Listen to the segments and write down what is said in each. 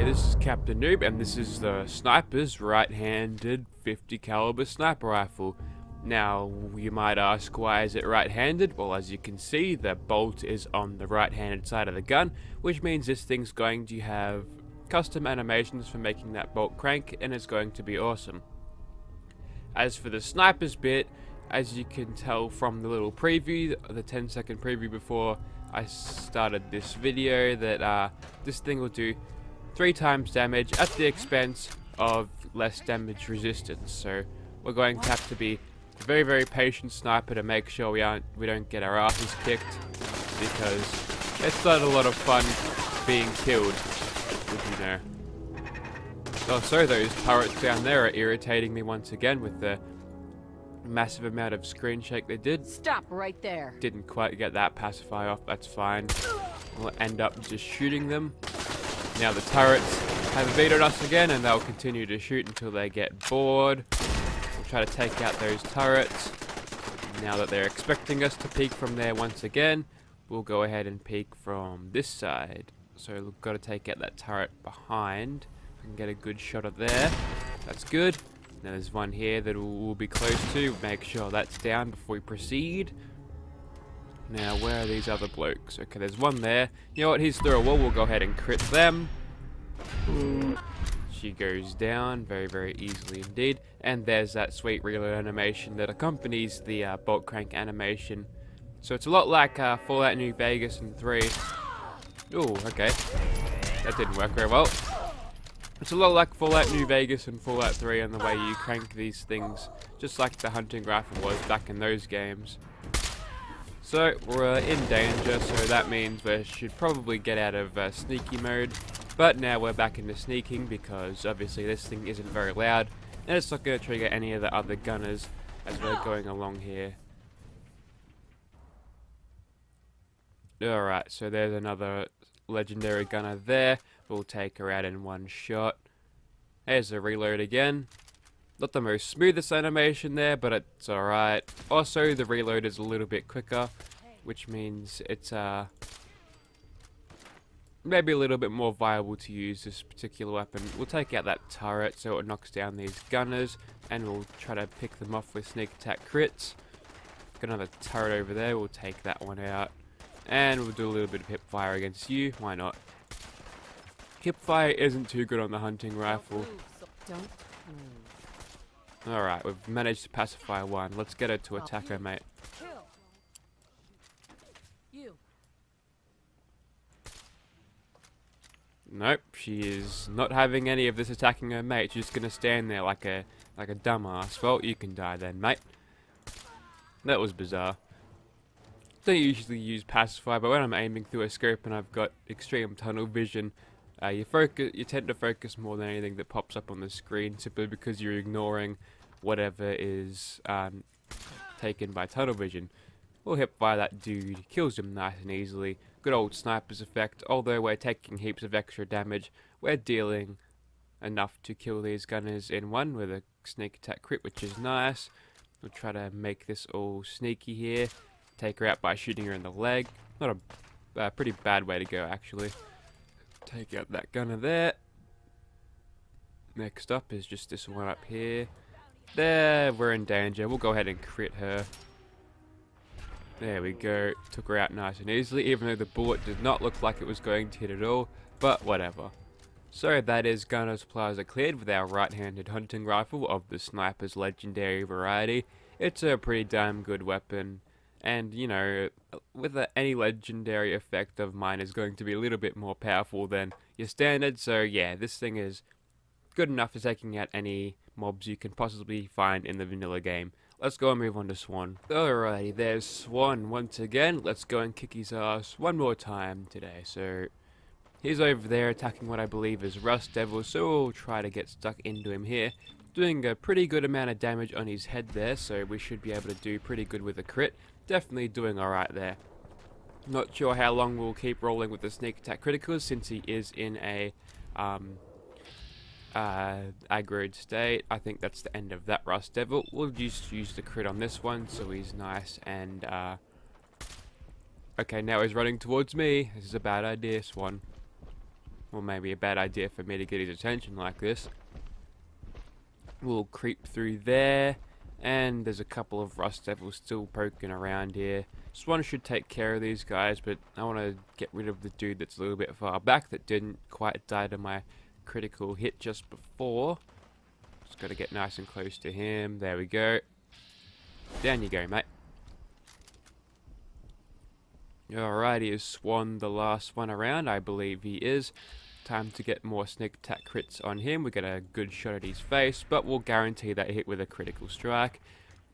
Hey, this is Captainoob, and this is the sniper's right-handed 50 caliber sniper rifle. Now, you might ask, why is it right-handed? Well, as you can see, the bolt is on the right-handed side of the gun, which means this thing's going to have custom animations for making that bolt crank, and it's going to be awesome. As for the sniper's bit, as you can tell from the little preview, the 10-second preview before I started this video, that this thing will do 3 times damage at the expense of less damage resistance. So we're going to have to be a very, very patient sniper to make sure we don't get our asses kicked, because it's not a lot of fun being killed, if you know. Also, those turrets down there are irritating me once again with the massive amount of screen shake they did. Stop right there. Didn't quite get that pacify off, that's fine. We'll end up just shooting them. Now the turrets have evaded us again, and they'll continue to shoot until they get bored. We'll try to take out those turrets. Now that they're expecting us to peek from there once again, we'll go ahead and peek from this side. So we've got to take out that turret behind. We can get a good shot of there. That's good. Now there's one here that we'll be close to. Make sure that's down before we proceed. Now, where are these other blokes? Okay, there's one there. You know what? He's through a wall. We'll go ahead and crit them. She goes down very, very easily indeed. And there's that sweet reload animation that accompanies the bolt crank animation. So it's a lot like Fallout New Vegas and 3. Oh, okay. That didn't work very well. It's a lot like Fallout New Vegas and Fallout 3 and the way you crank these things, just like the hunting rifle was back in those games. So, we're in danger, so that means we should probably get out of sneaky mode. But now we're back into sneaking, because obviously this thing isn't very loud, and it's not going to trigger any of the other gunners as we're going along here. Alright, so there's another legendary gunner there. We'll take her out in one shot. There's a reload again. Not the most smoothest animation there, but it's alright. Also, the reload is a little bit quicker, which means it's maybe a little bit more viable to use this particular weapon. We'll take out that turret so it knocks down these gunners, and we'll try to pick them off with sneak attack crits. Got another turret over there, we'll take that one out. And we'll do a little bit of hip fire against you, why not? Hip fire isn't too good on the hunting rifle. Alright, we've managed to pacify one. Let's get her to attack her mate. Nope, she is not having any of this attacking her mate. She's just gonna stand there like a dumbass. Well, you can die then, mate. That was bizarre. Don't usually use pacify, but when I'm aiming through a scope and I've got extreme tunnel vision, you tend to focus more than anything that pops up on the screen, simply because you're ignoring whatever is taken by tunnel vision. We'll hip fire that dude, kills him nice and easily. Good old sniper's effect. Although we're taking heaps of extra damage, we're dealing enough to kill these gunners in one with a sneak attack crit, which is nice. We'll try to make this all sneaky here. Take her out by shooting her in the leg. Not a pretty bad way to go, actually. Take out that gunner there. Next up is just this one up here. There, we're in danger. We'll go ahead and crit her. There we go. Took her out nice and easily, even though the bullet did not look like it was going to hit at all. But whatever. So that is Gunner's Plaza cleared with our right-handed hunting rifle of the sniper's legendary variety. It's a pretty damn good weapon. And, you know, with any legendary effect of mine is going to be a little bit more powerful than your standard. So yeah, this thing is good enough for taking out any mobs you can possibly find in the vanilla game. Let's go and move on to Swan. Alrighty, there's Swan once again. Let's go and kick his ass one more time today. So he's over there attacking what I believe is Rust Devil, so we'll try to get stuck into him here. Doing a pretty good amount of damage on his head there, so we should be able to do pretty good with a crit. Definitely doing alright there. Not sure how long we'll keep rolling with the sneak attack criticals, since he is in a aggroed state. I think that's the end of that Rust Devil. We'll just use the crit on this one, so he's nice and okay, now he's running towards me. This is a bad idea, Swan. Or maybe a bad idea for me to get his attention like this. We'll creep through there. And there's a couple of rust devils still poking around here. Swan should take care of these guys, but I want to get rid of the dude that's a little bit far back that didn't quite die to my critical hit just before. Just got to get nice and close to him. There we go. Down you go, mate. Alrighty, is Swan the last one around? I believe he is. Time to get more sneak attack crits on him. We get a good shot at his face, but we'll guarantee that hit with a critical strike.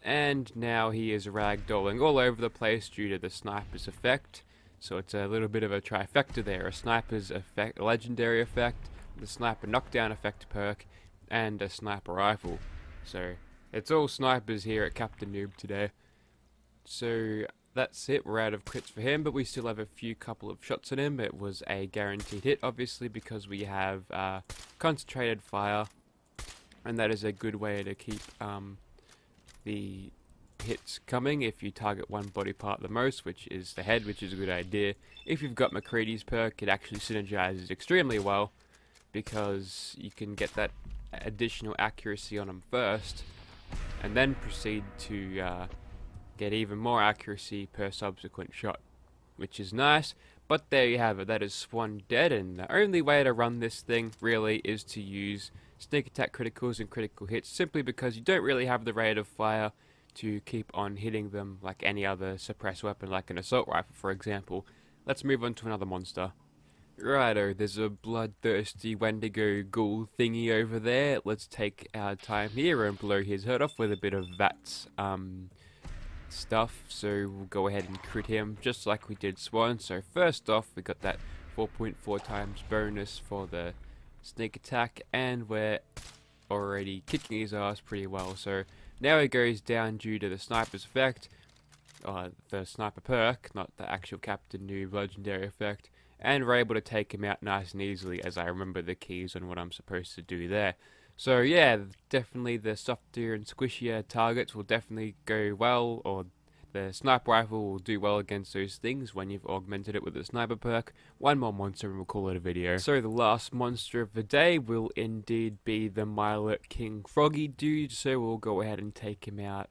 And now he is ragdolling all over the place due to the sniper's effect. So it's a little bit of a trifecta there. A sniper's effect, a legendary effect, the sniper knockdown effect perk, and a sniper rifle. So it's all snipers here at Captainoob today. So that's it, we're out of crits for him, but we still have a couple of shots on him. It was a guaranteed hit, obviously, because we have concentrated fire, and that is a good way to keep the hits coming if you target one body part the most, which is the head, which is a good idea. If you've got McCready's perk, it actually synergizes extremely well, because you can get that additional accuracy on him first, and then proceed to get even more accuracy per subsequent shot, which is nice. But there you have it, that is Swan dead, and the only way to run this thing really is to use sneak attack criticals and critical hits, simply because you don't really have the rate of fire to keep on hitting them like any other suppressed weapon, like an assault rifle for example. Let's move on to another monster. Righto, there's a bloodthirsty Wendigo ghoul thingy over there. Let's take our time here and blow his head off with a bit of VATS stuff. So we'll go ahead and crit him just like we did Swan. So first off, we got that 4.4 times bonus for the sneak attack, and we're already kicking his ass pretty well. So now he goes down due to the sniper's effect, the sniper perk, not the actual Captainoob legendary effect, and we're able to take him out nice and easily, as I remember the keys on what I'm supposed to do there. So yeah, definitely the softer and squishier targets will definitely go well, or the sniper rifle will do well against those things when you've augmented it with the sniper perk. One more monster and we'll call it a video. So the last monster of the day will indeed be the Milet King Froggy dude, so we'll go ahead and take him out.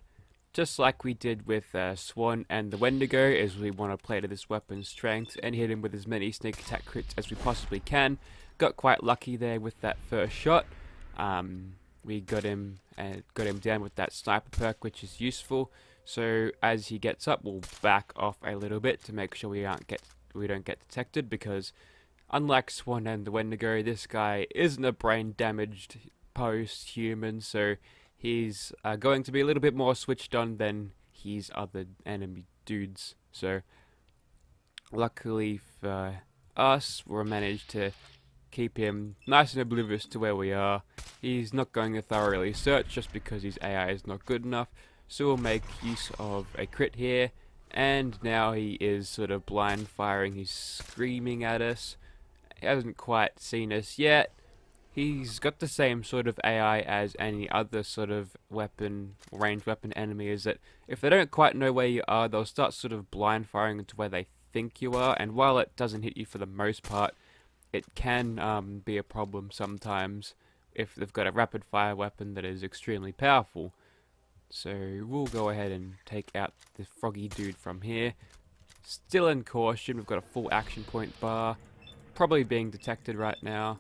Just like we did with Swan and the Wendigo, as we want to play to this weapon's strength and hit him with as many sneak attack crits as we possibly can. Got quite lucky there with that first shot. We got him down with that sniper perk, which is useful. So as he gets up, we'll back off a little bit to make sure we don't get detected, because unlike Swan and the Wendigo, this guy isn't a brain damaged post-human, so he's going to be a little bit more switched on than his other enemy dudes. So luckily for us, we managed to keep him nice and oblivious to where we are. He's not going to thoroughly search just because his AI is not good enough. So we'll make use of a crit here, and now he is sort of blind firing. He's screaming at us. He hasn't quite seen us yet. He's got the same sort of AI as any other sort of weapon, ranged weapon enemy, is that if they don't quite know where you are, they'll start sort of blind firing into where they think you are, and while it doesn't hit you for the most part, it can be a problem sometimes if they've got a rapid fire weapon that is extremely powerful. So we'll go ahead and take out the froggy dude from here. Still in caution, we've got a full action point bar. Probably being detected right now.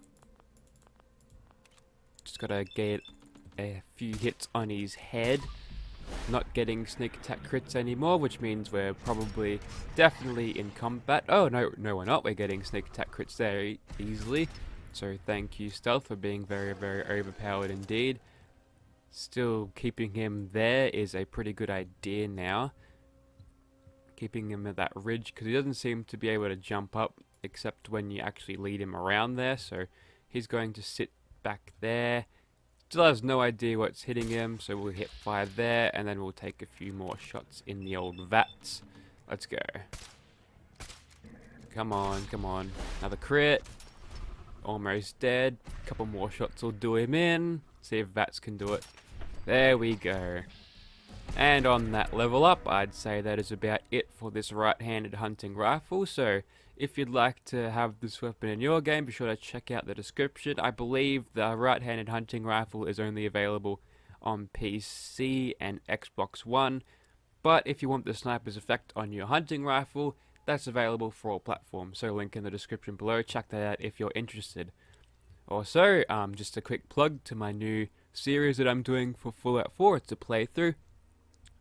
Just gotta get a few hits on his head. Not getting sneak attack crits anymore, which means we're probably definitely in combat. Oh no, we're not. We're getting sneak attack crits there easily. So thank you, Stealth, for being very, very overpowered indeed. Still keeping him there is a pretty good idea now. Keeping him at that ridge, because he doesn't seem to be able to jump up except when you actually lead him around there. So he's going to sit back there. Still has no idea what's hitting him, so we'll hit fire there, and then we'll take a few more shots in the old VATS. Let's go. Come on, come on. Another crit. Almost dead. Couple more shots will do him in. See if VATS can do it. There we go. And on that level up, I'd say that is about it for this right-handed hunting rifle. So if you'd like to have this weapon in your game, be sure to check out the description. I believe the right-handed hunting rifle is only available on PC and Xbox One. But if you want the sniper's effect on your hunting rifle, that's available for all platforms. So link in the description below. Check that out if you're interested. Also, just a quick plug to my new series that I'm doing for Fallout 4. It's a playthrough.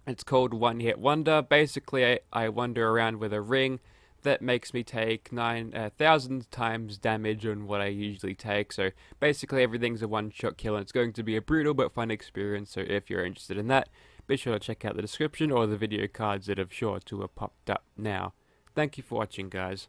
It's called One Hit Wonder. Basically, I wander around with a ring that makes me take 9,000 times damage on what I usually take. So basically, everything's a one-shot kill, and it's going to be a brutal but fun experience. So if you're interested in that, be sure to check out the description or the video cards that have sure to have popped up now. Thank you for watching, guys.